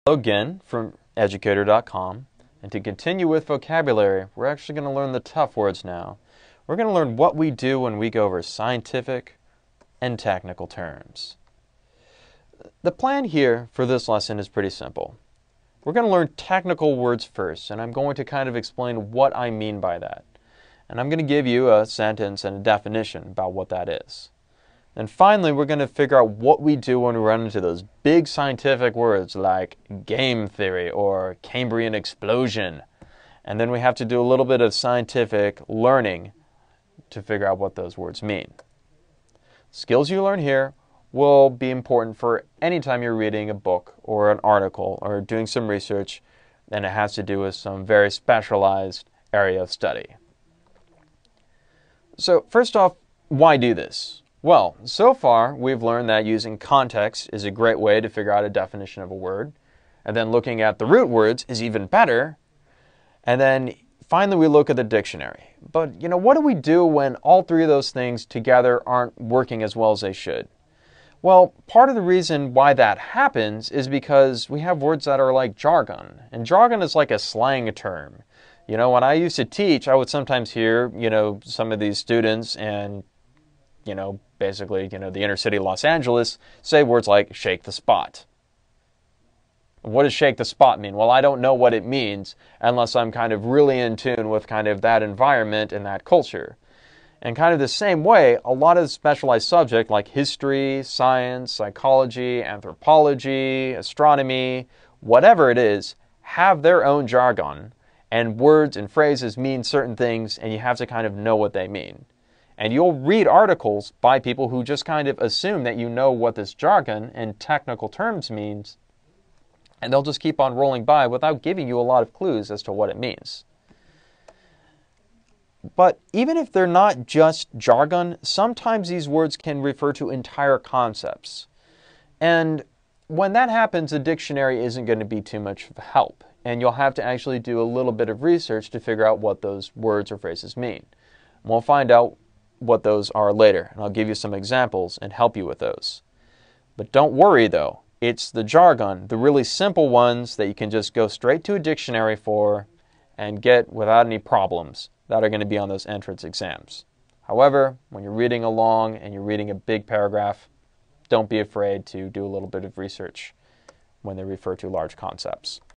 Hello again from Educator.com, and to continue with vocabulary, we're actually going to learn the tough words now. We're going to learn what we do when we go over scientific and technical terms. The plan here for this lesson is pretty simple. We're going to learn technical words first, and I'm going to kind of explain what I mean by that. And I'm going to give you a sentence and a definition about what that is. And finally, we're going to figure out what we do when we run into those big scientific words like game theory or Cambrian explosion. And then we have to do a little bit of scientific learning to figure out what those words mean. Skills you learn here will be important for any time you're reading a book or an article or doing some research, and it has to do with some very specialized area of study. So first off, why do this? Well, so far we've learned that using context is a great way to figure out a definition of a word, and then looking at the root words is even better, and then finally we look at the dictionary. But what do we do when all three of those things together aren't working as well as they should? Well, part of the reason why that happens is because we have words that are like jargon, and jargon is like a slang term. When I used to teach, I would sometimes hear, some of these students and basically, the inner city of Los Angeles, say words like shake the spot. What does shake the spot mean? Well, I don't know what it means unless I'm kind of really in tune with kind of that environment and that culture. And kind of the same way, a lot of specialized subjects like history, science, psychology, anthropology, astronomy, whatever it is, have their own jargon. And words and phrases mean certain things, and you have to kind of know what they mean. And you'll read articles by people who just kind of assume that you know what this jargon and technical terms means, and they'll just keep on rolling by without giving you a lot of clues as to what it means. But even if they're not just jargon, sometimes these words can refer to entire concepts. And when that happens, a dictionary isn't going to be too much of a help, and you'll have to actually do a little bit of research to figure out what those words or phrases mean. And we'll find out what those are later, and I'll give you some examples and help you with those. But don't worry though, it's the jargon, the really simple ones that you can just go straight to a dictionary for and get without any problems that are going to be on those entrance exams. However, when you're reading along and you're reading a big paragraph, don't be afraid to do a little bit of research when they refer to large concepts.